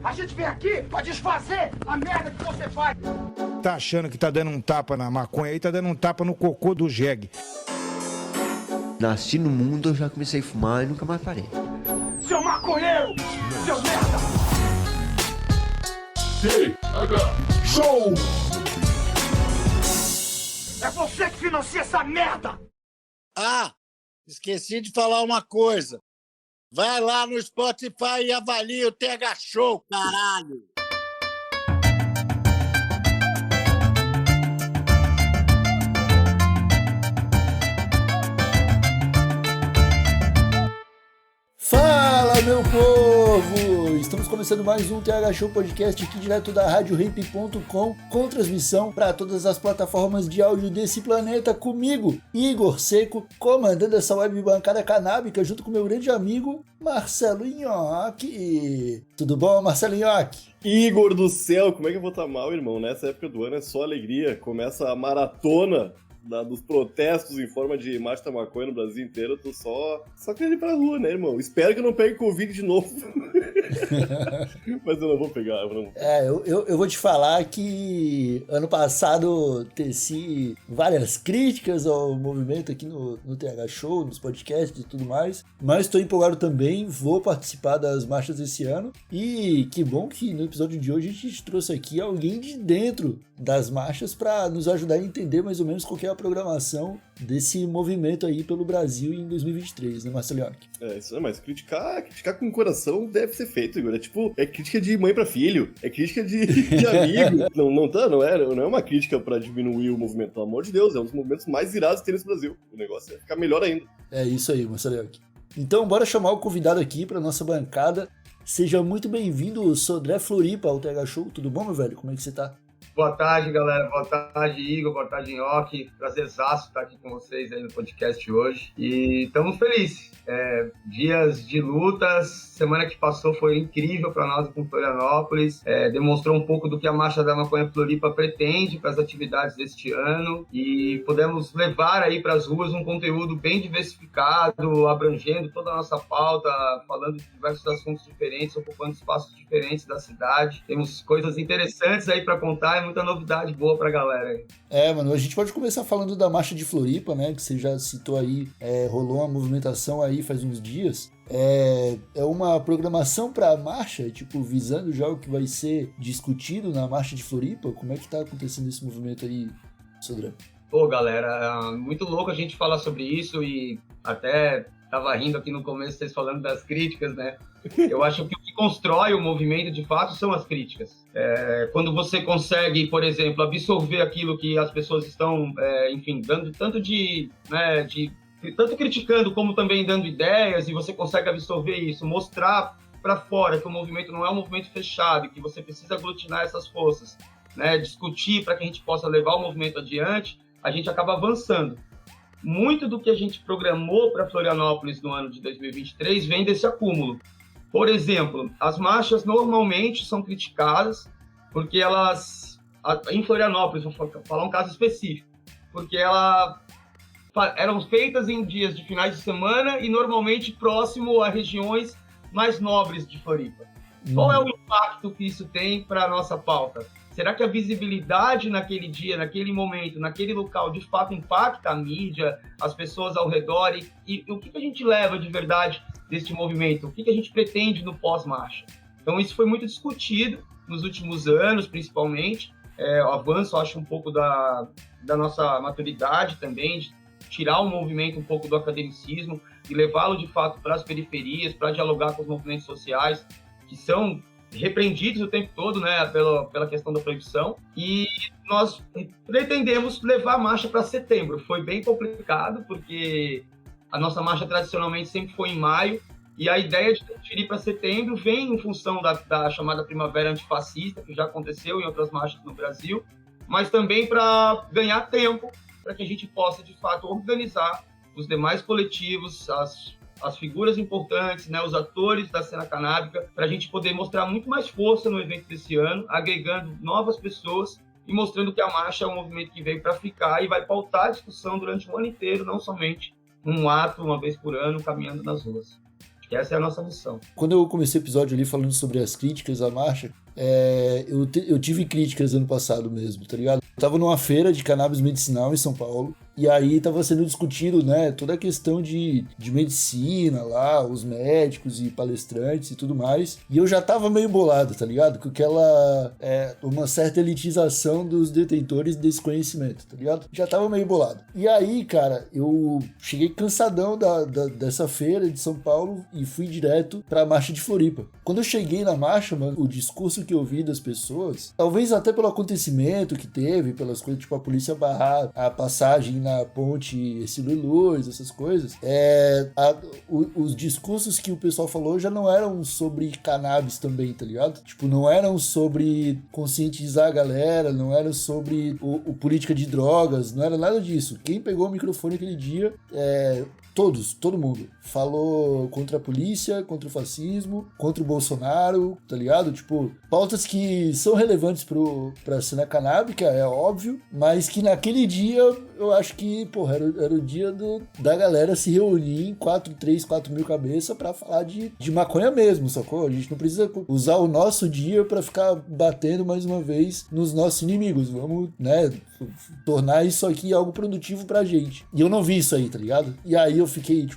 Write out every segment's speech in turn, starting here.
A gente vem aqui pra desfazer a merda que você faz. Tá achando que tá dando um tapa na maconha aí, tá dando um tapa no cocô do jegue. Nasci no mundo, eu já comecei a fumar e nunca mais parei. Seu maconheiro! Seu merda! Show! É você que financia essa merda! Ah, esqueci de falar uma coisa. Vai lá no Spotify e avalia o TH Show, caralho! Fala, meu povo! Estamos começando mais um TH Show Podcast aqui direto da RadioRamp.com, com transmissão para todas as plataformas de áudio desse planeta, comigo, Igor Seco, comandando essa web bancada canábica junto com meu grande amigo Marcelo Nhoque. Tudo bom, Marcelo Nhoque? Igor do céu, como é que eu vou estar mal, irmão? Nessa época do ano é só alegria. Começa a maratona dos protestos em forma de marcha da maconha no Brasil inteiro. Eu tô só querendo ir pra rua, né, irmão? Espero que eu não pegue Covid de novo. Mas eu não vou pegar. Eu vou te falar que ano passado teci várias críticas ao movimento aqui no TH Show, nos podcasts e tudo mais, mas estou empolgado também, vou participar das marchas esse ano, e que bom que no episódio de hoje a gente trouxe aqui alguém de dentro das marchas para nos ajudar a entender mais ou menos qual que é a programação desse movimento aí pelo Brasil em 2023, né, Marcelo? Isso é, mas criticar com o coração deve ser feito, Igor. É crítica de mãe pra filho, é crítica de amigo. Não é uma crítica pra diminuir o movimento, pelo amor de Deus, é um dos movimentos mais irados que tem nesse Brasil. O negócio é ficar melhor ainda. É isso aí, Marcelo. Então, bora chamar o convidado aqui pra nossa bancada. Seja muito bem-vindo, Sodré Floripa, ao TH Show. Tudo bom, meu velho? Como é que você tá? Boa tarde, galera. Boa tarde, Igor. Boa tarde, Nhoque. Prazerzaço estar aqui com vocês aí no podcast hoje. E estamos felizes. Dias de lutas. Semana que passou foi incrível para nós aqui em Florianópolis. Demonstrou um pouco do que a Marcha da Maconha Floripa pretende para as atividades deste ano. E pudemos levar aí para as ruas um conteúdo bem diversificado, abrangendo toda a nossa pauta, falando de diversos assuntos diferentes, ocupando espaços diferentes da cidade. Temos coisas interessantes aí para contar e muita novidade boa pra galera aí. Mano, a gente pode começar falando da Marcha de Floripa, né, que você já citou aí, rolou uma movimentação aí faz uns dias. É uma programação pra marcha, tipo, visando já o que vai ser discutido na Marcha de Floripa? Como é que tá acontecendo esse movimento aí, Sodré? Pô, galera, muito louco a gente falar sobre isso e até tava rindo aqui no começo, vocês falando das críticas, né? Eu acho que o que constrói o movimento, de fato, são as críticas. Quando você consegue, por exemplo, absorver aquilo que as pessoas estão, dando tanto criticando como também dando ideias, e você consegue absorver isso, mostrar para fora que o movimento não é um movimento fechado, que você precisa aglutinar essas forças, né? Discutir para que a gente possa levar o movimento adiante, a gente acaba avançando. Muito do que a gente programou para Florianópolis no ano de 2023 vem desse acúmulo. Por exemplo, as marchas normalmente são criticadas porque elas, em Florianópolis, vou falar um caso específico, porque elas eram feitas em dias de finais de semana e normalmente próximo a regiões mais nobres de Floripa. Qual é o impacto que isso tem para a nossa pauta? Será que a visibilidade naquele dia, naquele momento, naquele local, de fato impacta a mídia, as pessoas ao redor? E o que a gente leva de verdade deste movimento? O que a gente pretende no pós-marcha? Então, isso foi muito discutido nos últimos anos, principalmente. O avanço, acho, um pouco da nossa maturidade também, de tirar o movimento um pouco do academicismo e levá-lo, de fato, para as periferias, para dialogar com os movimentos sociais, que são repreendidos o tempo todo, né, pela questão da proibição, e nós pretendemos levar a marcha para setembro. Foi bem complicado, porque a nossa marcha tradicionalmente sempre foi em maio, e a ideia de transferir para setembro vem em função da chamada Primavera Antifascista, que já aconteceu em outras marchas no Brasil, mas também para ganhar tempo, para que a gente possa, de fato, organizar os demais coletivos, as figuras importantes, né, os atores da cena canábica, para a gente poder mostrar muito mais força no evento desse ano, agregando novas pessoas e mostrando que a marcha é um movimento que veio para ficar e vai pautar a discussão durante o ano inteiro, não somente um ato, uma vez por ano, caminhando nas ruas. Essa é a nossa missão. Quando eu comecei o episódio ali falando sobre as críticas à marcha, eu tive críticas ano passado mesmo, tá ligado? Eu tava numa feira de cannabis medicinal em São Paulo, e aí tava sendo discutido, né, toda a questão de medicina lá, os médicos e palestrantes e tudo mais, e eu já tava meio bolado, tá ligado? Com aquela, uma certa elitização dos detentores desse conhecimento, tá ligado? Já tava meio bolado. E aí, cara, eu cheguei cansadão dessa feira de São Paulo e fui direto pra marcha de Floripa. Quando eu cheguei na marcha, mano, o discurso que eu vi das pessoas, talvez até pelo acontecimento que teve, pelas coisas, tipo a polícia barrar a passagem na ponte Ercílio Luz, essas coisas, os discursos que o pessoal falou já não eram sobre cannabis também, tá ligado? Tipo, não eram sobre conscientizar a galera, não eram sobre política de drogas, não era nada disso. Quem pegou o microfone aquele dia, todo mundo falou contra a polícia, contra o fascismo, contra o Bolsonaro, tá ligado? Tipo, pautas que são relevantes pra cena canábica, é óbvio, mas que naquele dia eu acho que, porra, era o dia da galera se reunir em 4 mil cabeças pra falar de maconha mesmo, sacou? A gente não precisa usar o nosso dia pra ficar batendo mais uma vez nos nossos inimigos. Vamos, né, tornar isso aqui algo produtivo pra gente. E eu não vi isso aí, tá ligado? E aí eu fiquei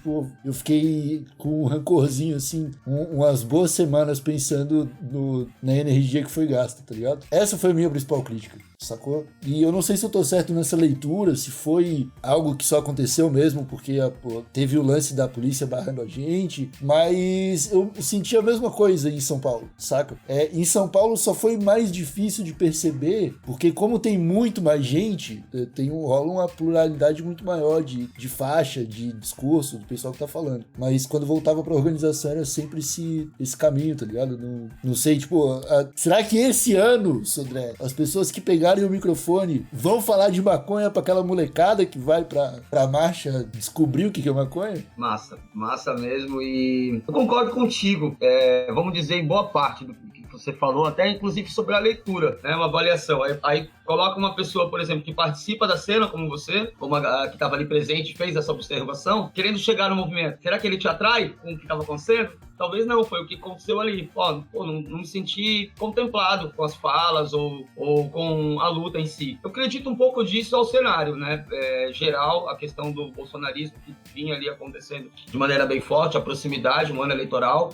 com um rancorzinho, assim, umas boas semanas pensando na energia que foi gasta, tá ligado? Essa foi a minha principal crítica, sacou? E eu não sei se eu tô certo nessa leitura, se foi algo que só aconteceu mesmo porque teve o lance da polícia barrando a gente, mas eu senti a mesma coisa em São Paulo, saca? Em São Paulo só foi mais difícil de perceber, porque como tem muito mais gente, rola uma pluralidade muito maior de faixa, de discurso, do pessoal que tá falando. Mas quando voltava pra organização era sempre esse caminho, tá ligado? Não sei, tipo, será que esse ano, Sodré, as pessoas que pegarem o microfone vão falar de maconha pra aquela molecada que vai pra marcha descobrir o que é maconha? Massa mesmo, e eu concordo contigo, vamos dizer, em boa parte do que você falou, até inclusive sobre a leitura, né, uma avaliação. Aí coloca uma pessoa, por exemplo, que participa da cena, como você, como a que estava ali presente, fez essa observação, querendo chegar no movimento. Será que ele te atrai com o que estava acontecendo? Talvez não, foi o que aconteceu ali. Não me senti contemplado com as falas ou com a luta em si. Eu acredito um pouco disso ao cenário, né? Geral, a questão do bolsonarismo que vinha ali acontecendo de maneira bem forte, a proximidade, um ano eleitoral.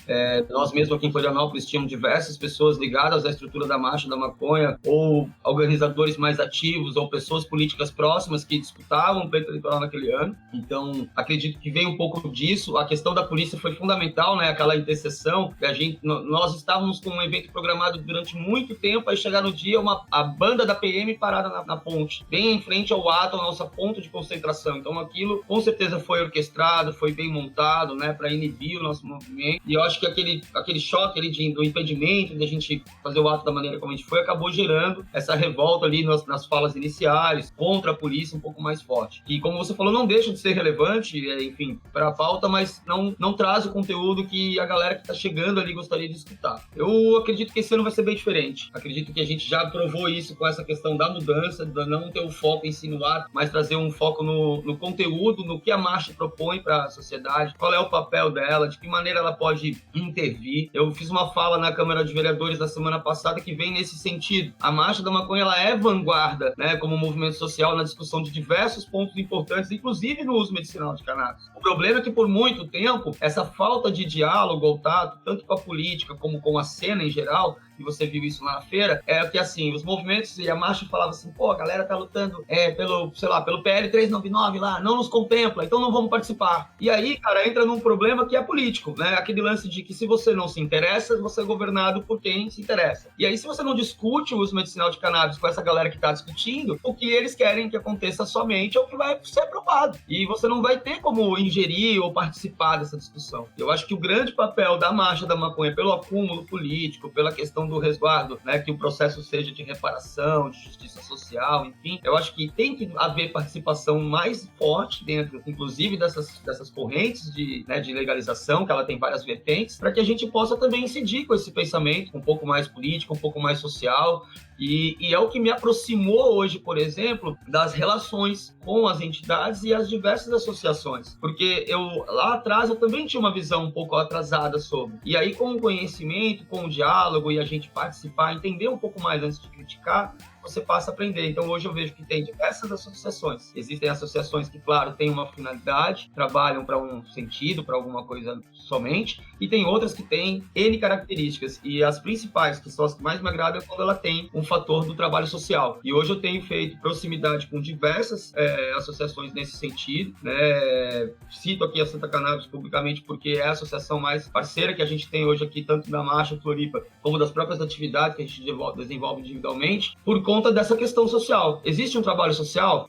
Nós mesmos aqui em Florianópolis tínhamos diversas pessoas ligadas à estrutura da Marcha da Maconha, ou organizadores mais ativos, ou pessoas políticas próximas que disputavam o pleito eleitoral naquele ano. Então, acredito que veio um pouco disso. A questão da polícia foi fundamental, né? Aquela interseção, que nós estávamos com um evento programado durante muito tempo, aí chegar no dia a banda da PM parada na ponte, bem em frente ao ato, a nossa ponto de concentração. Então aquilo com certeza foi orquestrado, foi bem montado, né, para inibir o nosso movimento. E eu acho que aquele choque ali do impedimento de a gente fazer o ato da maneira como a gente foi, acabou gerando essa revolta ali nas falas iniciais, contra a polícia um pouco mais forte. E como você falou, não deixa de ser relevante, enfim, para a pauta, mas não traz o conteúdo que a galera que está chegando ali gostaria de escutar. Eu acredito que esse ano vai ser bem diferente. Acredito que a gente já provou isso com essa questão da mudança, de não ter o foco em si no ato, mas trazer um foco no conteúdo, no que a marcha propõe para a sociedade, qual é o papel dela, de que maneira ela pode intervir. Eu fiz uma fala na Câmara de Vereadores na semana passada que vem nesse sentido. A Marcha da Maconha, ela é vanguarda, né, como movimento social na discussão de diversos pontos importantes, inclusive no uso medicinal de cannabis. O problema é que por muito tempo, essa falta de diálogo ao tato, tanto com a política como com a cena em geral, e você viu isso lá na feira, é que assim, os movimentos e a marcha falavam assim, pô, a galera tá lutando pelo PL 399 lá, não nos contempla, então não vamos participar. E aí, cara, entra num problema que é político, né? Aquele lance de que se você não se interessa, você é governado por quem se interessa. E aí, se você não discute o uso medicinal de cannabis com essa galera que tá discutindo, o que eles querem que aconteça somente é o que vai ser aprovado. E você não vai ter como ingerir ou participar dessa discussão. Eu acho que o grande papel da Marcha da Maconha, pelo acúmulo político, pela questão do resguardo, né, que o processo seja de reparação, de justiça social, enfim, eu acho que tem que haver participação mais forte dentro, inclusive dessas correntes de legalização, que ela tem várias vertentes, para que a gente possa também incidir com esse pensamento um pouco mais político, um pouco mais social, E é o que me aproximou hoje, por exemplo, das relações com as entidades e as diversas associações. Porque lá atrás eu também tinha uma visão um pouco atrasada sobre. E aí, com o conhecimento, com o diálogo e a gente participar, entender um pouco mais antes de criticar, você passa a aprender. Então, hoje eu vejo que tem diversas associações. Existem associações que, claro, têm uma finalidade, trabalham para um sentido, para alguma coisa somente, e tem outras que têm N características. E as principais, que são as que mais me agradam, é quando ela tem um fator do trabalho social. E hoje eu tenho feito proximidade com diversas associações nesse sentido, né? Cito aqui a Santa Cannabis publicamente porque é a associação mais parceira que a gente tem hoje aqui, tanto da Marcha Floripa, como das próprias atividades que a gente desenvolve individualmente, por conta dessa questão social. Existe um trabalho social,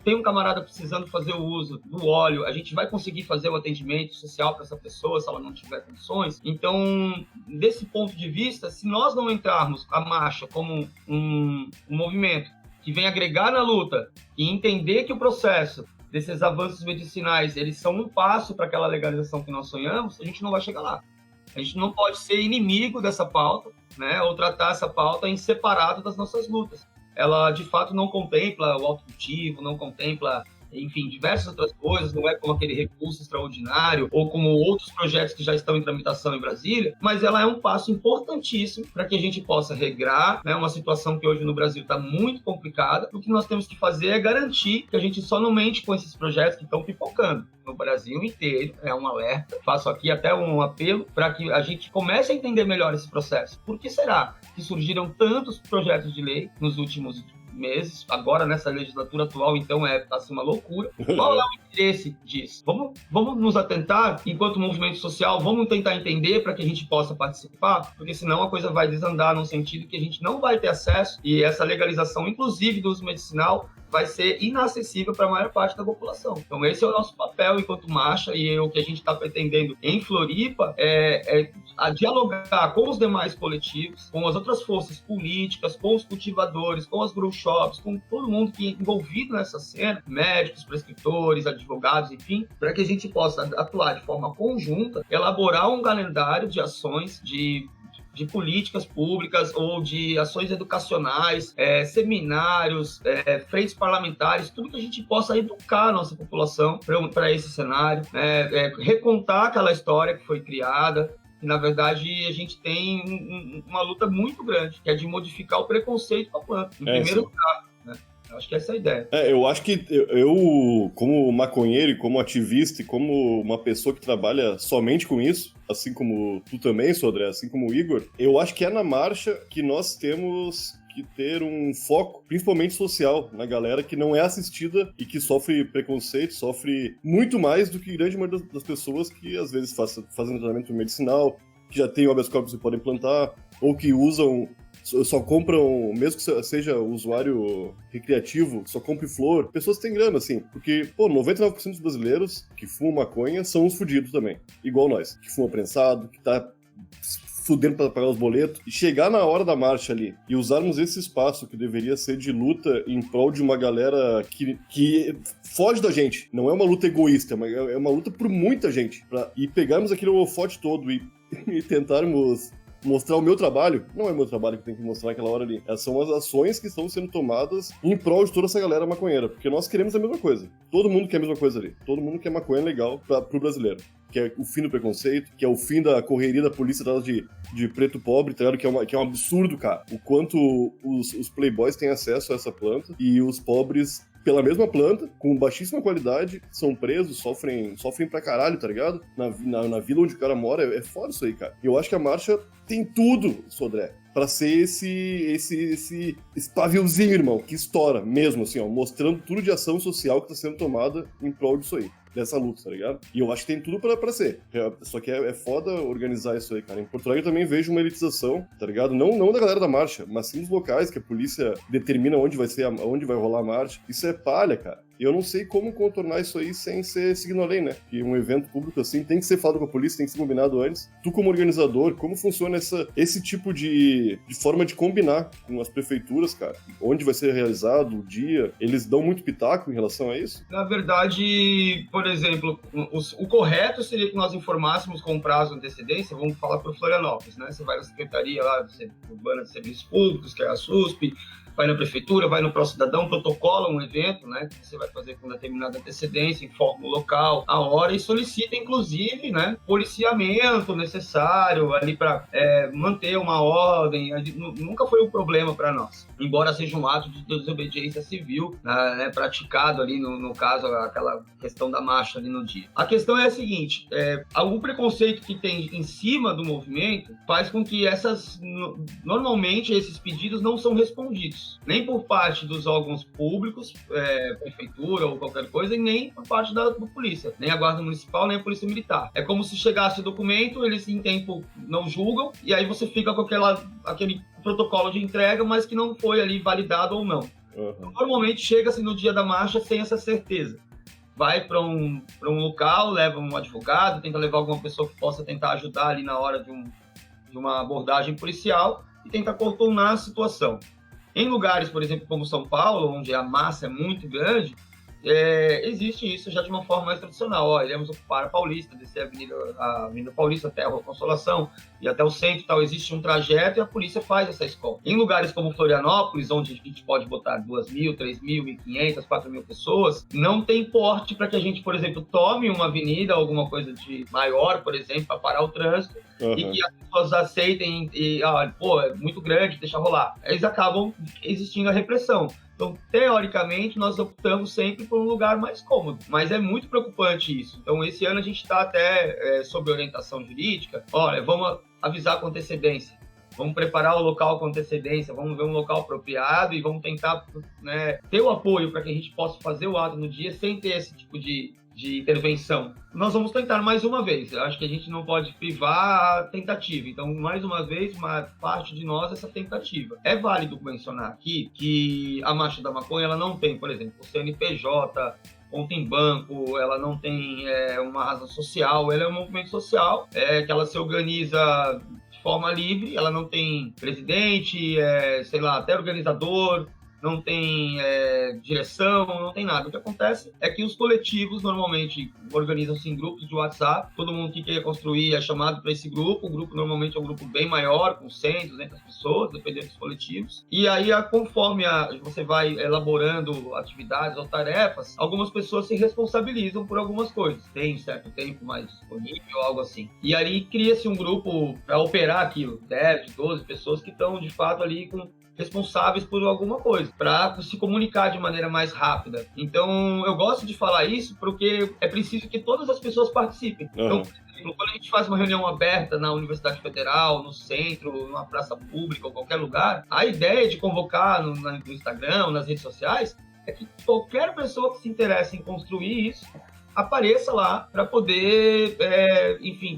tem um camarada precisando fazer o uso do óleo, a gente vai conseguir fazer o atendimento social para essa pessoa, se ela não tiver condições. Então, desse ponto de vista, se nós não entrarmos a marcha como um movimento que vem agregar na luta e entender que o processo desses avanços medicinais, eles são um passo para aquela legalização que nós sonhamos, a gente não vai chegar lá. A gente não pode ser inimigo dessa pauta, né, ou tratar essa pauta em separado das nossas lutas. Ela, de fato, não contempla o autocultivo, não contempla, enfim, diversas outras coisas, não é como aquele recurso extraordinário ou como outros projetos que já estão em tramitação em Brasília, mas ela é um passo importantíssimo para que a gente possa regrar, né, uma situação que hoje no Brasil está muito complicada. O que nós temos que fazer é garantir que a gente só não mente com esses projetos que estão pipocando no Brasil inteiro. É um alerta, faço aqui até um apelo para que a gente comece a entender melhor esse processo. Por que será que surgiram tantos projetos de lei nos últimos meses, agora nessa legislatura atual, então é assim, uma loucura. Qual é o interesse disso? Vamos nos atentar, enquanto movimento social, vamos tentar entender para que a gente possa participar, porque senão a coisa vai desandar num sentido que a gente não vai ter acesso, e essa legalização, inclusive do uso medicinal, vai ser inacessível para a maior parte da população. Então esse é o nosso papel enquanto marcha, e o que a gente está pretendendo em Floripa é a dialogar com os demais coletivos, com as outras forças políticas, com os cultivadores, com as grow shops, com todo mundo que é envolvido nessa cena, médicos, prescritores, advogados, enfim, para que a gente possa atuar de forma conjunta, elaborar um calendário de ações, de políticas públicas ou de ações educacionais, seminários, frentes parlamentares, tudo que a gente possa educar a nossa população para esse cenário, recontar aquela história que foi criada. E, na verdade, a gente tem uma luta muito grande, que é de modificar o preconceito com a planta, em primeiro lugar, né? Eu acho que essa é a ideia. Eu acho que eu, como maconheiro e como ativista e como uma pessoa que trabalha somente com isso, assim como tu também, Sodré, assim como o Igor, eu acho que é na marcha que nós temos que ter um foco, principalmente social, na galera que não é assistida e que sofre preconceito, sofre muito mais do que grande maioria das pessoas que às vezes fazem tratamento medicinal, que já tem habeas corpus que podem plantar, ou que usam, só compram, mesmo que seja usuário recreativo, só compre flor. Pessoas que têm grana, assim, porque, 99% dos brasileiros que fumam maconha são os fudidos também, igual nós, que fumam prensado, que tá fudendo para pagar os boletos, e chegar na hora da marcha ali e usarmos esse espaço que deveria ser de luta em prol de uma galera que foge da gente. Não é uma luta egoísta, é uma luta por muita gente. E pegarmos aquele holofote todo e tentarmos mostrar o meu trabalho. Não é meu trabalho que tem que mostrar naquela hora ali. Essas são as ações que estão sendo tomadas em prol de toda essa galera maconheira, porque nós queremos a mesma coisa. Todo mundo quer a mesma coisa ali. Todo mundo quer maconha legal pro brasileiro. Que é o fim do preconceito, que é o fim da correria da polícia atrás de preto pobre, tá ligado? Que é um absurdo, cara. O quanto os playboys têm acesso a essa planta e os pobres, pela mesma planta, com baixíssima qualidade, são presos, sofrem pra caralho, tá ligado? Na vila onde o cara mora, é foda isso aí, cara. Eu acho que a marcha tem tudo, Sodré, pra ser esse paviozinho, irmão, que estoura mesmo, assim, ó, mostrando tudo de ação social que tá sendo tomada em prol disso aí, dessa luta, tá ligado? E eu acho que tem tudo pra ser. Só que é foda organizar isso aí, cara. Em Porto Alegre eu também vejo uma elitização, tá ligado? Não da galera da marcha, mas sim dos locais, que a polícia determina onde vai rolar a marcha. Isso é palha, cara. Eu não sei como contornar isso aí sem ser seguindo a lei, né? Que um evento público assim tem que ser falado com a polícia, tem que ser combinado antes. Tu, como organizador, como funciona esse tipo de forma de combinar com as prefeituras, cara? Onde vai ser realizado o dia? Eles dão muito pitaco em relação a isso? Na verdade, por exemplo, o correto seria que nós informássemos com prazo de antecedência. Vamos falar para o Florianópolis, né? Você vai na Secretaria lá Urbana de Serviços Públicos, que é a SUSP, vai na prefeitura, vai no Pró-Cidadão, protocola um evento, né, que você vai fazer com determinada antecedência, informa o local, a hora, e solicita, inclusive, né, policiamento necessário ali para manter uma ordem. Nunca foi um problema para nós, embora seja um ato de desobediência civil, né, praticado ali, no caso, aquela questão da marcha ali no dia. A questão é a seguinte, algum preconceito que tem em cima do movimento faz com que normalmente esses pedidos não são respondidos, nem por parte dos órgãos públicos, prefeitura ou qualquer coisa, e nem por parte da polícia, nem a Guarda Municipal, nem a Polícia Militar. É como se chegasse o documento, eles em tempo não julgam, e aí você fica com aquele protocolo de entrega, mas que não foi ali validado ou não. Uhum. Normalmente chega-se no dia da marcha sem essa certeza. Vai para um local, leva um advogado, tenta levar alguma pessoa que possa tentar ajudar ali na hora de uma abordagem policial e tenta contornar a situação. Em lugares, por exemplo, como São Paulo, onde a massa é muito grande, existe isso já de uma forma mais tradicional. Iremos ocupar a Paulista, descer a Avenida Paulista até a Rua Consolação e até o centro e tal. Existe um trajeto e a polícia faz essa escolta. Em lugares como Florianópolis, onde a gente pode botar 2.000, 3.500, 4.000 pessoas, não tem porte para que a gente, por exemplo, tome uma avenida, alguma coisa de maior, por exemplo, para parar o trânsito. Uhum. E que as pessoas aceitem é muito grande, deixa rolar. Eles acabam existindo a repressão. Então, teoricamente, nós optamos sempre por um lugar mais cômodo, mas é muito preocupante isso. Então, esse ano a gente está até sob orientação jurídica. Olha, vamos avisar com antecedência, vamos preparar o local com antecedência, vamos ver um local apropriado e vamos tentar, né, ter o apoio para que a gente possa fazer o ato no dia sem ter esse tipo de intervenção. Nós vamos tentar mais uma vez. Eu acho que a gente não pode privar a tentativa. Então, mais uma vez, uma parte de nós, essa tentativa. É válido mencionar aqui que a Marcha da Maconha, ela não tem, por exemplo, o CNPJ, conta em banco, ela não tem uma razão social, ela é um movimento social, que ela se organiza de forma livre, ela não tem presidente, até organizador, não tem direção, não tem nada. O que acontece é que os coletivos normalmente organizam-se em grupos de WhatsApp, todo mundo que quer construir é chamado para esse grupo, o grupo normalmente é um grupo bem maior, com 100, 200 pessoas, dependendo dos coletivos, e aí conforme você vai elaborando atividades ou tarefas, algumas pessoas se responsabilizam por algumas coisas, tem certo tempo mais disponível, algo assim, e aí cria-se um grupo para operar aquilo, 10, 12 pessoas que estão de fato ali responsáveis por alguma coisa, para se comunicar de maneira mais rápida. Então, eu gosto de falar isso porque é preciso que todas as pessoas participem. Uhum. Então, por exemplo, quando a gente faz uma reunião aberta na Universidade Federal, no centro, numa praça pública ou qualquer lugar, a ideia de convocar no Instagram, nas redes sociais, é que qualquer pessoa que se interesse em construir isso apareça lá para poder,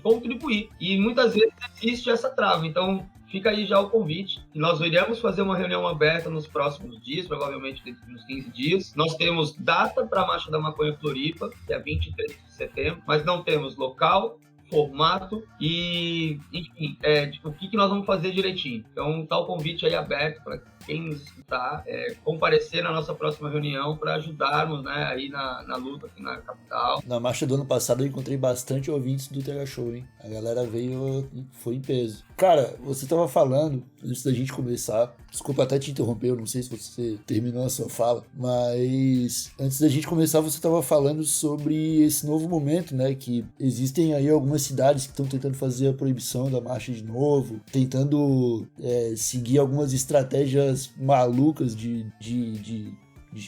contribuir. E muitas vezes existe essa trava. Então, fica aí já o convite. E nós iremos fazer uma reunião aberta nos próximos dias, provavelmente dentro de uns 15 dias. Nós temos data para a Marcha da Maconha Floripa, que é 23 de setembro, mas não temos local, formato e, enfim, o que nós vamos fazer direitinho. Então, está o convite aí aberto para quem nos escutar, comparecer na nossa próxima reunião para ajudarmos, né, aí na luta aqui na capital. Na marcha do ano passado eu encontrei bastante ouvintes do TH Show, hein? A galera veio, foi em peso. Cara, você tava falando, antes da gente começar, desculpa até te interromper, eu não sei se você terminou a sua fala, mas antes da gente começar você tava falando sobre esse novo momento, né, que existem aí algumas cidades que estão tentando fazer a proibição da marcha de novo, tentando seguir algumas estratégias malucas de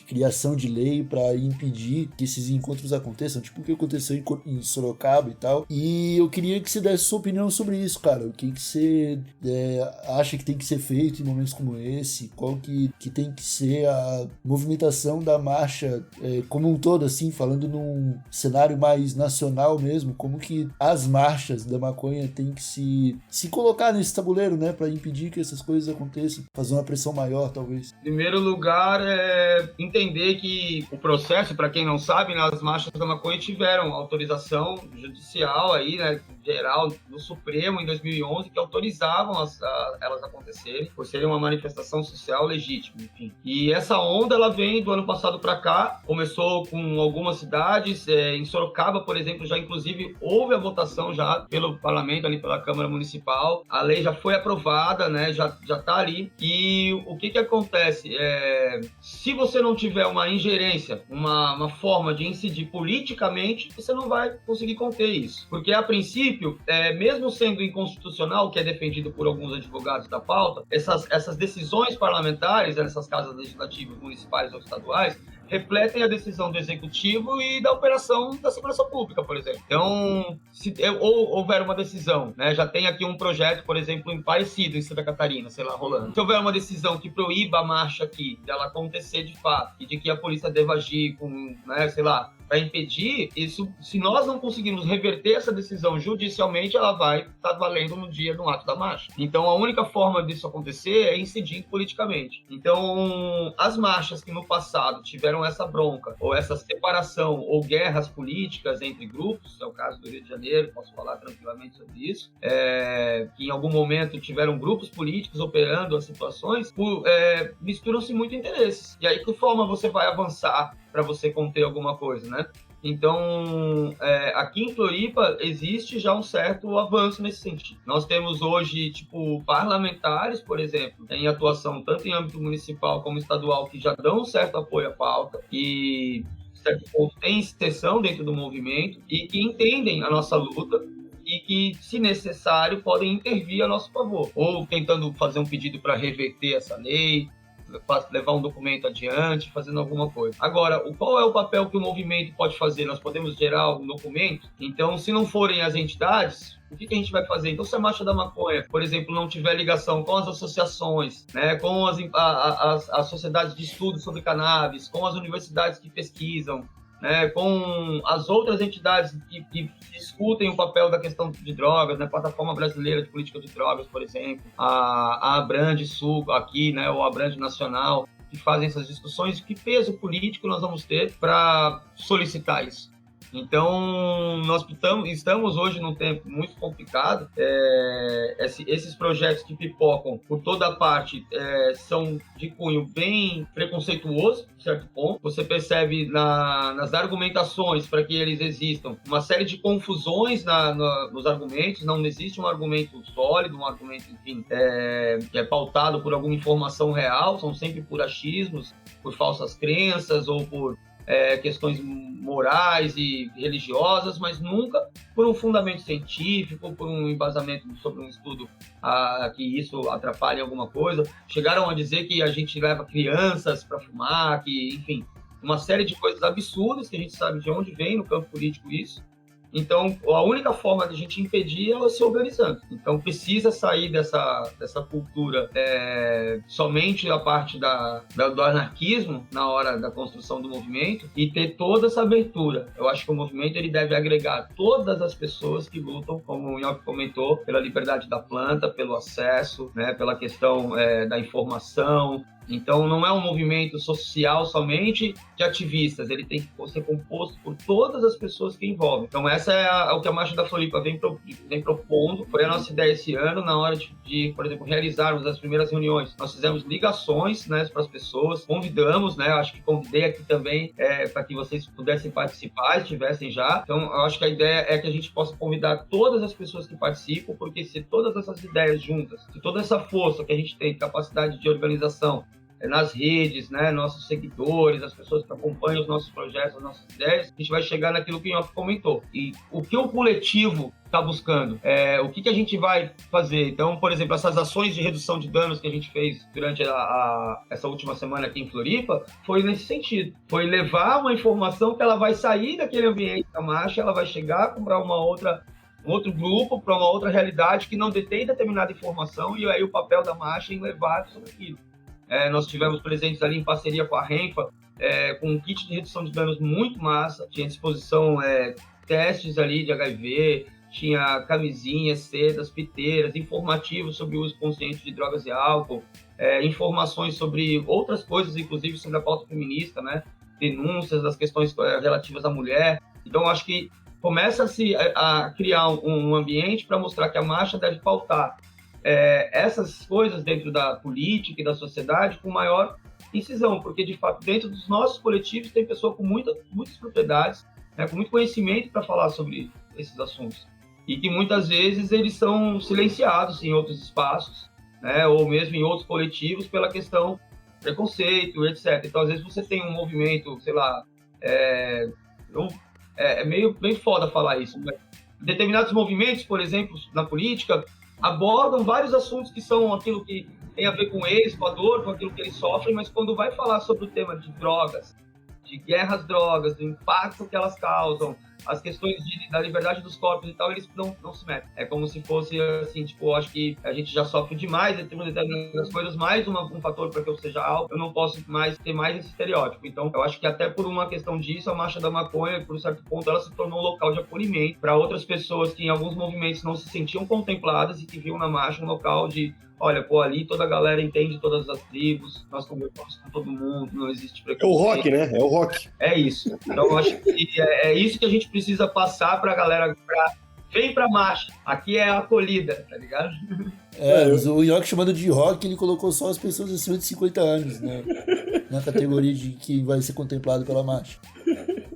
criação de lei para impedir que esses encontros aconteçam, tipo o que aconteceu em Sorocaba e tal. E eu queria que você desse sua opinião sobre isso, cara. O que você acha que tem que ser feito em momentos como esse? Qual que tem que ser a movimentação da marcha como um todo, assim, falando num cenário mais nacional mesmo? Como que as marchas da maconha têm que se colocar nesse tabuleiro, né, para impedir que essas coisas aconteçam? Fazer uma pressão maior, talvez. Em primeiro lugar, entender que o processo, para quem não sabe, né, as marchas da maconha tiveram autorização judicial aí, né, geral do Supremo em 2011, que autorizavam elas acontecerem, por serem uma manifestação social legítima, enfim. E essa onda, ela vem do ano passado para cá, começou com algumas cidades, em Sorocaba, por exemplo, já inclusive houve a votação já pelo parlamento, ali pela Câmara Municipal, a lei já foi aprovada, né, já tá ali, e o que acontece? Se você não tiver uma ingerência, uma forma de incidir politicamente, você não vai conseguir conter isso, porque a princípio, mesmo sendo inconstitucional, que é defendido por alguns advogados da pauta, essas decisões parlamentares, nessas casas legislativas municipais ou estaduais, refletem a decisão do Executivo e da operação da segurança pública, por exemplo. Então, se houver uma decisão, né, já tem aqui um projeto, por exemplo, parecido em Santa Catarina, sei lá, rolando. Se houver uma decisão que proíba a marcha aqui, dela acontecer de fato, e de que a polícia deva agir com, né, sei lá, para impedir isso, se nós não conseguirmos reverter essa decisão judicialmente, ela vai estar valendo no ato da marcha. Então, a única forma disso acontecer é incidindo politicamente. Então, as marchas que no passado tiveram essa bronca, ou essa separação, ou guerras políticas entre grupos, é o caso do Rio de Janeiro, posso falar tranquilamente sobre isso, que em algum momento tiveram grupos políticos operando as situações, misturam-se muito interesses. E aí, que forma você vai avançar para você conter alguma coisa, né? Então, aqui em Floripa existe já um certo avanço nesse sentido. Nós temos hoje, parlamentares, por exemplo, em atuação tanto em âmbito municipal como estadual, que já dão um certo apoio à pauta, que, de certo ponto, tem extensão dentro do movimento e que entendem a nossa luta e que, se necessário, podem intervir a nosso favor, ou tentando fazer um pedido para reverter essa lei, levar um documento adiante, fazendo alguma coisa. Agora, qual é o papel que o movimento pode fazer? Nós podemos gerar um documento? Então, se não forem as entidades, o que a gente vai fazer? Então, se a Marcha da Maconha, por exemplo, não tiver ligação com as associações, né, com as sociedades de estudo sobre cannabis, com as universidades que pesquisam, né, com as outras entidades que discutem o papel da questão de drogas, né, Plataforma Brasileira de Política de Drogas, por exemplo, a Abrande Sul aqui, né, ou a Abrande Nacional, que fazem essas discussões, que peso político nós vamos ter para solicitar isso? Então, nós estamos hoje num tempo muito complicado. Esses projetos que pipocam por toda a parte são de cunho bem preconceituoso, de certo ponto. Você percebe nas argumentações para que eles existam uma série de confusões nos argumentos. Não existe um argumento sólido, um argumento, enfim, que é pautado por alguma informação real. São sempre por achismos, por falsas crenças ou por questões morais e religiosas, mas nunca por um fundamento científico, por um embasamento sobre um estudo que isso atrapalha alguma coisa. Chegaram a dizer que a gente leva crianças para fumar, que, enfim, uma série de coisas absurdas que a gente sabe de onde vem no campo político isso. Então, a única forma de a gente impedir é se organizando. Então, precisa sair dessa cultura somente da parte do anarquismo na hora da construção do movimento e ter toda essa abertura. Eu acho que o movimento ele deve agregar todas as pessoas que lutam, como o Nhoque comentou, pela liberdade da planta, pelo acesso, né, pela questão da informação. Então, não é um movimento social somente de ativistas, ele tem que ser composto por todas as pessoas que envolvem. Então, essa é o que a Marcha da Floripa vem propondo. Foi a nossa ideia esse ano, na hora de, por exemplo, realizarmos as primeiras reuniões. Nós fizemos ligações, né, para as pessoas, convidamos, né, acho que convidei aqui também para que vocês pudessem participar, estivessem já. Então, eu acho que a ideia é que a gente possa convidar todas as pessoas que participam, porque se todas essas ideias juntas, se toda essa força que a gente tem, capacidade de organização, nas redes, né, nossos seguidores, as pessoas que acompanham os nossos projetos, as nossas ideias, a gente vai chegar naquilo que o Nhoque comentou. E o que o coletivo está buscando? O que a gente vai fazer? Então, por exemplo, essas ações de redução de danos que a gente fez durante essa última semana aqui em Floripa, foi nesse sentido. Foi levar uma informação que ela vai sair daquele ambiente da marcha, ela vai chegar para um outro grupo, para uma outra realidade que não detém determinada informação, e aí o papel da marcha é em levar sobre aquilo. Nós tivemos presentes ali em parceria com a Renfa, com um kit de redução de danos muito massa, tinha à disposição testes ali de HIV, tinha camisinhas, sedas, piteiras, informativos sobre o uso consciente de drogas e álcool, informações sobre outras coisas, inclusive sobre a pauta feminista, né? Denúncias das questões relativas à mulher. Então, acho que começa-se a criar um ambiente para mostrar que a marcha deve pautar essas coisas dentro da política e da sociedade com maior incisão, porque, de fato, dentro dos nossos coletivos tem pessoa com muitas propriedades, né, com muito conhecimento para falar sobre esses assuntos. E que, muitas vezes, eles são silenciados em outros espaços, né, ou mesmo em outros coletivos pela questão preconceito, etc. Então, às vezes, você tem um movimento, sei lá, é meio bem foda falar isso, mas determinados movimentos, por exemplo, na política, abordam vários assuntos que são aquilo que tem a ver com eles, com a dor, com aquilo que eles sofrem, mas quando vai falar sobre o tema de drogas, de guerra às drogas, do impacto que elas causam, as questões da liberdade dos corpos e tal, eles não se metem. É como se fosse, assim, tipo, eu acho que a gente já sofre demais em determinadas coisas, mais um fator para que eu seja alto, eu não posso mais ter mais esse estereótipo. Então, eu acho que até por uma questão disso, a Marcha da Maconha, por um certo ponto, ela se tornou um local de acolhimento para outras pessoas que em alguns movimentos não se sentiam contempladas e que viam na marcha um local de olha, pô, ali toda a galera entende todas as tribos, nós conversamos com todo mundo, não existe preconceito. É o rock, né? É o rock. É isso. Então, eu acho que é isso que a gente precisa passar pra galera. Vem pra marcha. Aqui é a acolhida, tá ligado? O York chamando de rock, ele colocou só as pessoas acima de 50 anos, né? Na categoria de que vai ser contemplado pela marcha.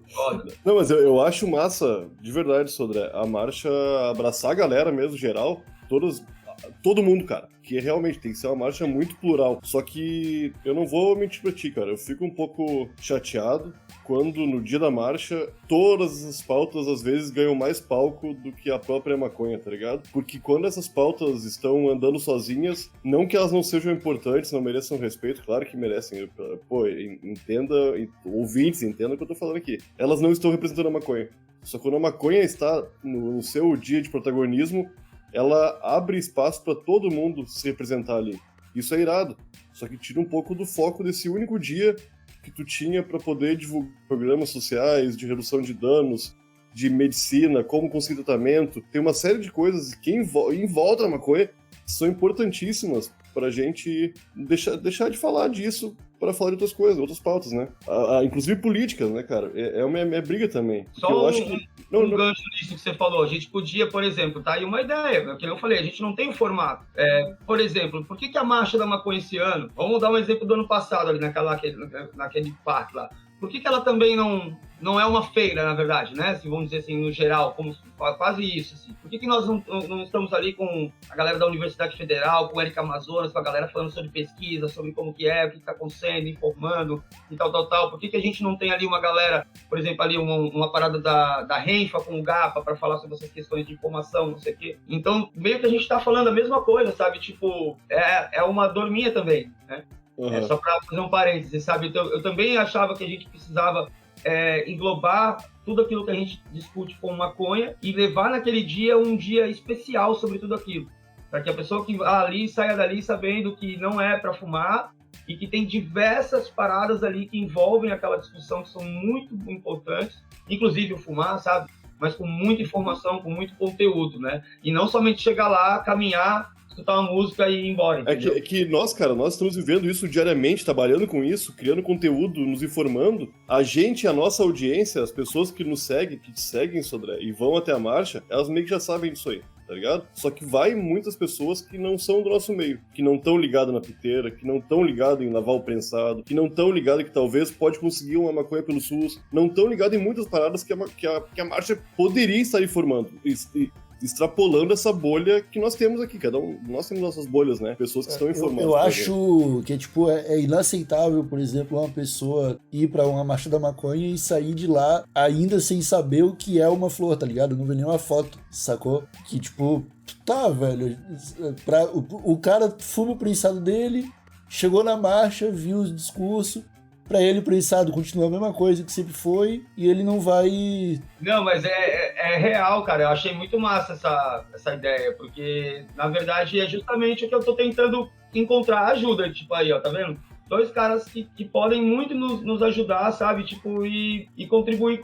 Foda. Não, mas eu acho massa, de verdade, Sodré, a marcha abraçar a galera mesmo, geral, todo mundo, cara, que realmente tem que ser uma marcha muito plural. Só que eu não vou mentir pra ti, cara, eu fico um pouco chateado quando no dia da marcha todas essas pautas às vezes ganham mais palco do que a própria maconha, tá ligado? Porque quando essas pautas estão andando sozinhas, não que elas não sejam importantes, não mereçam respeito, claro que merecem, pô, entenda, ouvintes, entendam o que eu tô falando aqui. Elas não estão representando a maconha. Só que quando a maconha está no seu dia de protagonismo, ela abre espaço para todo mundo se representar ali. Isso é irado. Só que tira um pouco do foco desse único dia que tu tinha para poder divulgar programas sociais, de redução de danos, de medicina, como conseguir tratamento. Tem uma série de coisas que em volta da maconha são importantíssimas pra gente deixar de falar disso para falar de outras coisas, outras pautas, né? Inclusive políticas, né, cara? É uma minha briga também. Só eu acho que gancho nisso que você falou. A gente podia, por exemplo, tá aí uma ideia, que eu falei, a gente não tem o formato. Por exemplo, por que a Marcha da Maconha esse ano? Vamos dar um exemplo do ano passado, ali naquele parque lá. Por que ela também não é uma feira, na verdade, né? Se vamos dizer assim, no geral, como quase isso, assim. Por que nós não estamos ali com a galera da Universidade Federal, com o Érica Amazonas, com a galera falando sobre pesquisa, sobre como que é, o que está acontecendo, informando e tal. Por que a gente não tem ali uma galera, por exemplo, ali uma parada da Renfa com o GAPA para falar sobre essas questões de informação, não sei o quê. Então, meio que a gente está falando a mesma coisa, sabe? Tipo, é uma dor minha também, né? Uhum. Só para fazer um parênteses, sabe? Então, eu também achava que a gente precisava englobar tudo aquilo que a gente discute com maconha e levar naquele dia um dia especial sobre tudo aquilo. Para que a pessoa que ali saia dali sabendo que não é para fumar e que tem diversas paradas ali que envolvem aquela discussão, que são muito importantes, inclusive o fumar, sabe? Mas com muita informação, com muito conteúdo, né? E não somente chegar lá, caminhar, escutar uma música e ir embora. É que nós, cara, nós estamos vivendo isso diariamente, trabalhando com isso, criando conteúdo, nos informando. A gente, a nossa audiência, as pessoas que nos seguem, que te seguem, Sodré, e vão até a marcha, elas meio que já sabem disso aí, tá ligado? Só que vai muitas pessoas que não são do nosso meio, que não estão ligadas na piteira, que não estão ligadas em lavar o prensado, que não estão ligadas que talvez pode conseguir uma maconha pelo SUS, não estão ligadas em muitas paradas que a marcha poderia estar informando. Extrapolando essa bolha que nós temos aqui. Cada um, nós temos nossas bolhas, né? Pessoas que estão informadas. Eu acho que tipo, é inaceitável, por exemplo, uma pessoa ir pra uma marcha da maconha e sair de lá ainda sem saber o que é uma flor, tá ligado? Não vê nenhuma foto, sacou? Que tipo, tá, velho. O cara fuma o prensado dele, chegou na marcha, viu os discursos. Pra ele, o prensado continua a mesma coisa que sempre foi e ele não vai... Não, mas é real, cara. Eu achei muito massa essa ideia, porque, na verdade, é justamente o que eu tô tentando encontrar ajuda. Tipo, aí, ó, tá vendo? dois caras que podem muito nos ajudar, sabe? Tipo, e contribuir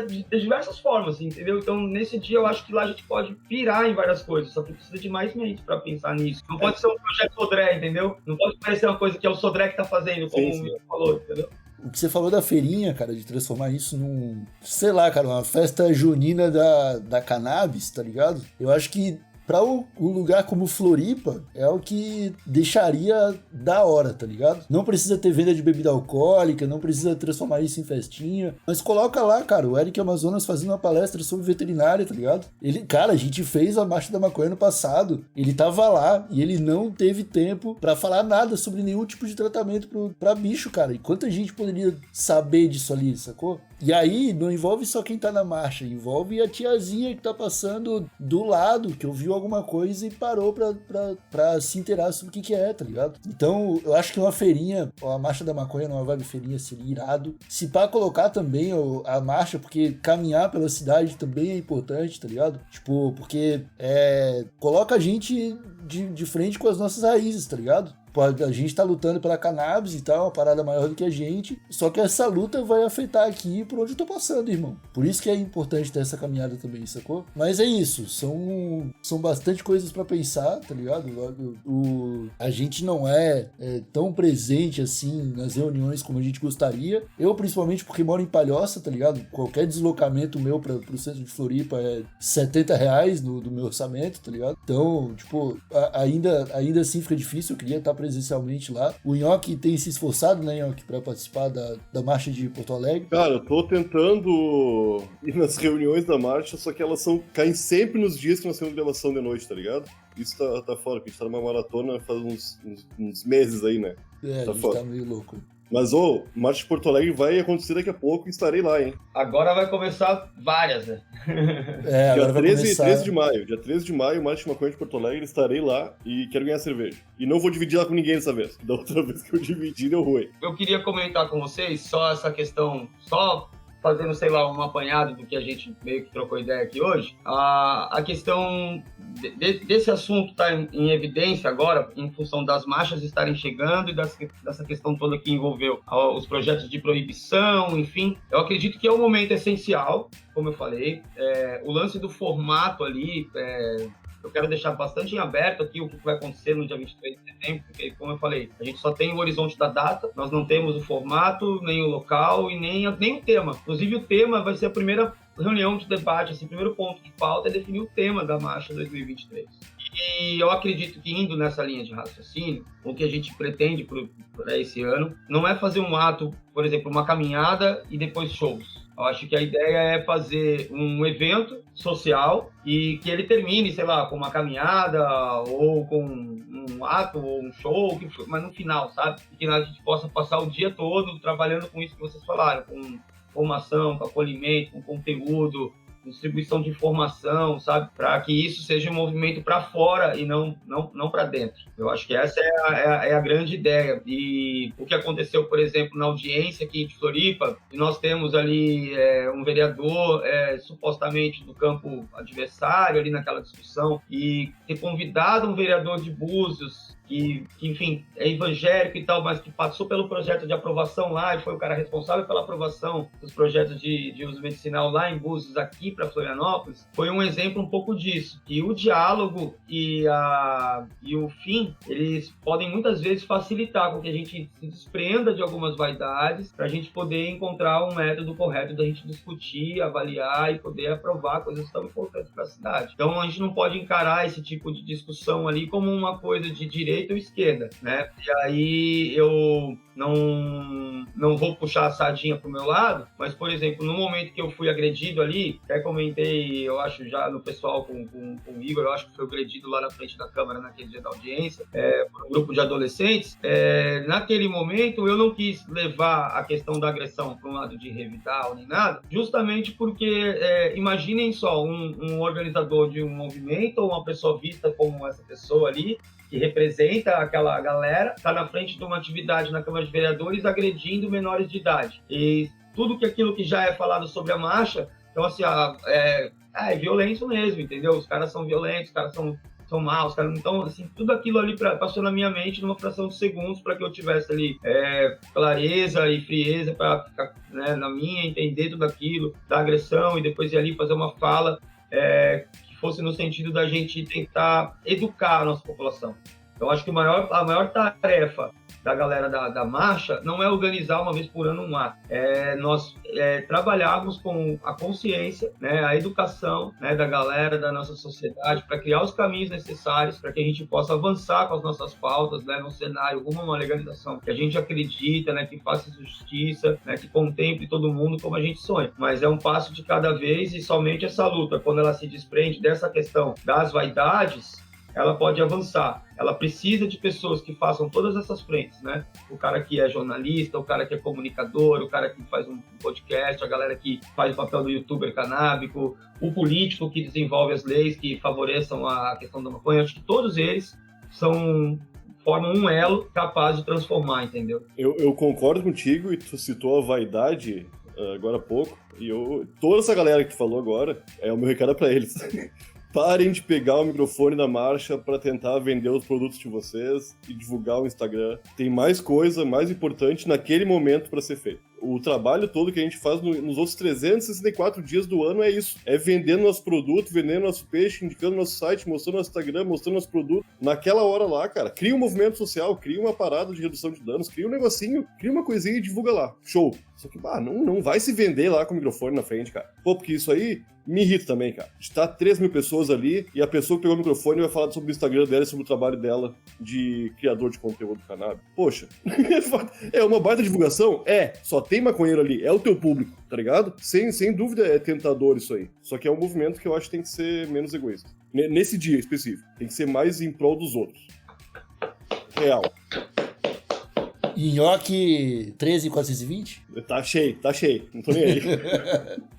de diversas formas, entendeu? Então, nesse dia, eu acho que lá a gente pode pirar em várias coisas, só que precisa de mais mente para pensar nisso. Não pode ser um projeto Sodré, entendeu? Não pode parecer uma coisa que é o Sodré que tá fazendo, como o Will falou, entendeu? O que você falou da feirinha, cara, de transformar isso num, sei lá, cara, uma festa junina da cannabis, tá ligado? Eu acho que pra um lugar como Floripa, é o que deixaria da hora, tá ligado? Não precisa ter venda de bebida alcoólica, não precisa transformar isso em festinha, mas coloca lá, cara, o Eric Amazonas fazendo uma palestra sobre veterinária, tá ligado? Cara, a gente fez a Marcha da Maconha no passado, ele tava lá e ele não teve tempo pra falar nada sobre nenhum tipo de tratamento pra bicho, cara. E quanta gente poderia saber disso ali, sacou? E aí, não envolve só quem tá na marcha, envolve a tiazinha que tá passando do lado, que ouviu alguma coisa e parou pra se inteirar sobre o que é, tá ligado? Então, eu acho que uma feirinha, a Marcha da Maconha numa vibe feirinha seria irado. Se pá, colocar também a marcha, porque caminhar pela cidade também é importante, tá ligado? Tipo, porque coloca a gente de frente com as nossas raízes, tá ligado? A gente tá lutando pela cannabis e tal, uma parada maior do que a gente, só que essa luta vai afetar aqui por onde eu tô passando, irmão. Por isso que é importante ter essa caminhada também, sacou? Mas é isso, são bastante coisas pra pensar, tá ligado? A gente não é tão presente assim nas reuniões como a gente gostaria. Eu, principalmente, porque moro em Palhoça, tá ligado? Qualquer deslocamento meu pro centro de Floripa é R$70 do meu orçamento, tá ligado? Então, tipo, ainda assim fica difícil, eu queria estar presencialmente lá. O Nhoque tem se esforçado, né, Nhoque, pra participar da marcha de Porto Alegre. Cara, eu tô tentando ir nas reuniões da marcha, só que elas caem sempre nos dias que nós temos gravação de noite, tá ligado? Isso tá fora, porque a gente tá numa maratona faz uns meses aí, né? A gente tá meio louco. Mas, Marcha de Porto Alegre vai acontecer daqui a pouco e estarei lá, hein? Agora vai começar várias, né? Dia 13 de maio. Dia 13 de maio, Marcha de Maconha de Porto Alegre, estarei lá e quero ganhar cerveja. E não vou dividir ela com ninguém dessa vez. Da outra vez que eu dividi, deu ruim. Eu queria comentar com vocês só essa questão, fazendo, sei lá, um apanhado do que a gente meio que trocou ideia aqui hoje, a questão desse assunto tá em evidência agora, em função das marchas estarem chegando e dessa questão toda que envolveu os projetos de proibição, enfim. Eu acredito que é um momento essencial, como eu falei. O lance do formato ali, eu quero deixar bastante em aberto aqui o que vai acontecer no dia 23 de setembro, porque, como eu falei, a gente só tem o horizonte da data, nós não temos o formato, nem o local e nem o tema. Inclusive, o tema vai ser a primeira reunião de debate, esse primeiro ponto de pauta é definir o tema da Marcha 2023. E eu acredito que, indo nessa linha de raciocínio, o que a gente pretende para esse ano não é fazer um ato, por exemplo, uma caminhada e depois shows. Eu acho que a ideia é fazer um evento social e que ele termine, sei lá, com uma caminhada ou com um ato ou um show, mas no final, sabe? E que a gente possa passar o dia todo trabalhando com isso que vocês falaram, com formação, com acolhimento, com conteúdo, distribuição de informação, sabe? Para que isso seja um movimento para fora e não para dentro. Eu acho que essa é a grande ideia. E o que aconteceu, por exemplo, na audiência aqui de Floripa, e nós temos ali um vereador supostamente do campo adversário ali naquela discussão, e ter convidado um vereador de Búzios, que, enfim, é evangélico e tal, mas que passou pelo projeto de aprovação lá e foi o cara responsável pela aprovação dos projetos de uso medicinal lá em Búzios, aqui para Florianópolis, foi um exemplo um pouco disso. E o diálogo e o fim, eles podem muitas vezes facilitar com que a gente se desprenda de algumas vaidades para a gente poder encontrar um método correto da gente discutir, avaliar e poder aprovar coisas tão importantes para a cidade. Então, a gente não pode encarar esse tipo de discussão ali como uma coisa de direita ou esquerda, né? E aí eu não vou puxar a sardinha pro meu lado, mas, por exemplo, no momento que eu fui agredido ali, até comentei, eu acho, já no pessoal com o Igor, eu acho que foi agredido lá na frente da Câmara naquele dia da audiência, por um grupo de adolescentes. Naquele momento, eu não quis levar a questão da agressão para um lado de revidar nem nada, justamente porque, imaginem só, um organizador de um movimento ou uma pessoa vista como essa pessoa ali, que representa aquela galera, está na frente de uma atividade na Câmara de Vereadores agredindo menores de idade. E tudo aquilo que já é falado sobre a marcha, então assim, é violência mesmo, entendeu? Os caras são violentos, os caras são são maus, cara. Então, assim, tudo aquilo ali passou na minha mente numa fração de segundos para que eu tivesse ali clareza e frieza para ficar, né, na minha, entender tudo aquilo, da agressão, e depois ir ali fazer uma fala que fosse no sentido da gente tentar educar a nossa população. Então, acho que a maior tarefa da galera da marcha não é organizar uma vez por ano um ato. Nós trabalharmos com a consciência, né, a educação, né, da galera, da nossa sociedade, para criar os caminhos necessários para que a gente possa avançar com as nossas pautas, né, num cenário rumo a uma legalização que a gente acredita, né, que faça justiça, né, que contemple todo mundo como a gente sonha. Mas é um passo de cada vez, e somente essa luta, quando ela se desprende dessa questão das vaidades, ela pode avançar. Ela precisa de pessoas que façam todas essas frentes, né? O cara que é jornalista, o cara que é comunicador, o cara que faz um podcast, a galera que faz o papel do youtuber canábico, o político que desenvolve as leis que favoreçam a questão da maconha. Acho que todos eles formam um elo capaz de transformar, entendeu? Eu concordo contigo, e tu citou a vaidade agora há pouco, e toda essa galera que tu falou agora, o meu recado pra eles. Parem de pegar o microfone da marcha para tentar vender os produtos de vocês e divulgar o Instagram. Tem mais coisa, mais importante naquele momento para ser feito. O trabalho todo que a gente faz nos outros 364 dias do ano é isso. É vender nosso produto, vender nosso peixe, indicando nosso site, mostrando nosso Instagram, mostrando nosso produto. Naquela hora lá, cara, cria um movimento social, cria uma parada de redução de danos, cria um negocinho, cria uma coisinha e divulga lá. Show. Só que, não vai se vender lá com o microfone na frente, cara. Porque isso aí me irrita também, cara. Está 3 mil pessoas ali e a pessoa que pegou o microfone vai falar sobre o Instagram dela e sobre o trabalho dela de criador de conteúdo cannabis. Poxa, é uma baita divulgação? Só tem maconheiro ali, é o teu público, tá ligado? Sem dúvida é tentador isso aí. Só que é um movimento que eu acho que tem que ser menos egoísta. Nesse dia específico. Tem que ser mais em prol dos outros. Real. Nhoque 13,420? Tá cheio. Não tô nem aí.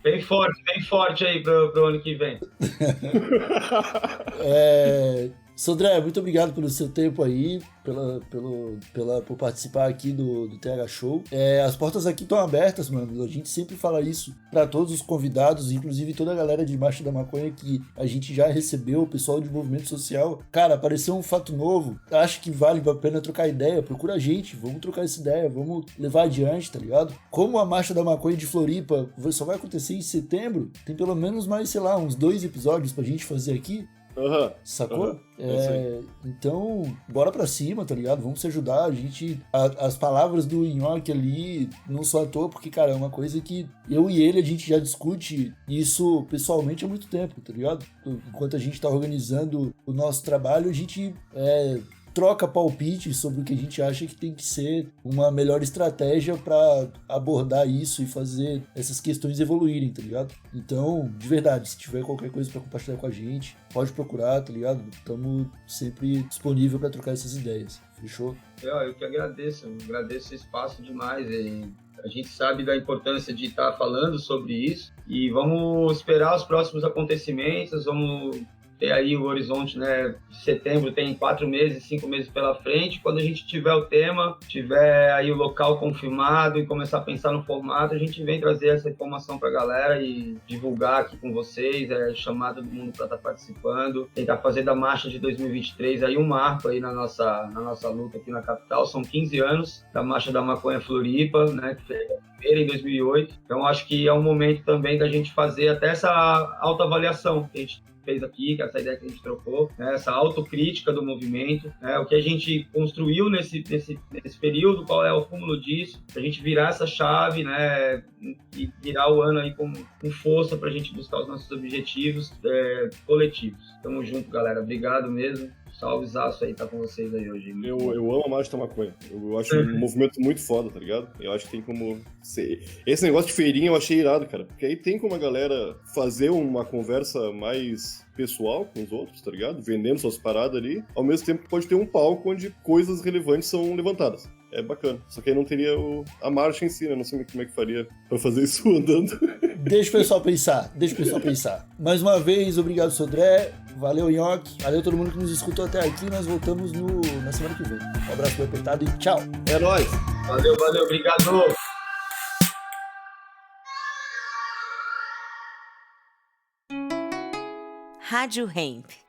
Bem forte aí pro ano que vem. Sodré, muito obrigado pelo seu tempo aí, por participar aqui do TH Show. As portas aqui estão abertas, mano. A gente sempre fala isso para todos os convidados, inclusive toda a galera de Marcha da Maconha que a gente já recebeu, o pessoal de movimento social. Cara, apareceu um fato novo, acho que vale a pena trocar ideia, procura a gente, vamos trocar essa ideia, vamos levar adiante, tá ligado? Como a Marcha da Maconha de Floripa só vai acontecer em setembro, tem pelo menos mais, sei lá, uns 2 episódios pra gente fazer aqui. Sacou? Então, bora pra cima, tá ligado? Vamos se ajudar. A gente. As palavras do Nhoque ali não são à toa, porque, cara, é uma coisa que eu e ele a gente já discute isso pessoalmente há muito tempo, tá ligado? Enquanto a gente tá organizando o nosso trabalho, a gente troca palpite sobre o que a gente acha que tem que ser uma melhor estratégia para abordar isso e fazer essas questões evoluírem, tá ligado? Então, de verdade, se tiver qualquer coisa para compartilhar com a gente, pode procurar, tá ligado? Estamos sempre disponível para trocar essas ideias. Fechou? Eu que agradeço esse espaço demais. A gente sabe da importância de estar falando sobre isso e vamos esperar os próximos acontecimentos, vamos ter aí o horizonte, né, de setembro, tem 4 meses, 5 meses pela frente. Quando a gente tiver o tema, tiver aí o local confirmado e começar a pensar no formato, a gente vem trazer essa informação pra galera e divulgar aqui com vocês, chamar todo mundo para estar participando, tentar fazer da marcha de 2023 aí um marco aí na nossa luta aqui na capital. São 15 anos da Marcha da Maconha Floripa, né, que foi a primeira em 2008. Então acho que é um momento também da gente fazer até essa autoavaliação que a gente fez aqui, que é essa ideia que a gente trocou, né, essa autocrítica do movimento, né, o que a gente construiu nesse período, qual é o cúmulo disso, pra gente virar essa chave, né, e virar o ano aí com força pra gente buscar os nossos objetivos coletivos. Tamo junto, galera. Obrigado mesmo. Salvezaço aí, tá com vocês aí hoje. Eu amo a Marcha da Maconha. Eu acho um movimento muito foda, tá ligado? Eu acho que tem como ser... Esse negócio de feirinha eu achei irado, cara. Porque aí tem como a galera fazer uma conversa mais pessoal com os outros, tá ligado? Vendendo suas paradas ali. Ao mesmo tempo que pode ter um palco onde coisas relevantes são levantadas. É bacana. Só que aí não teria a marcha em si, né? Não sei como é que faria pra fazer isso andando. Deixa o pessoal pensar. Mais uma vez, obrigado, Sodré. Valeu, Nhoque. Valeu todo mundo que nos escutou até aqui. Nós voltamos na semana que vem. Um abraço bem apertado e tchau. É nóis. Valeu, obrigado. Rádio Hemp.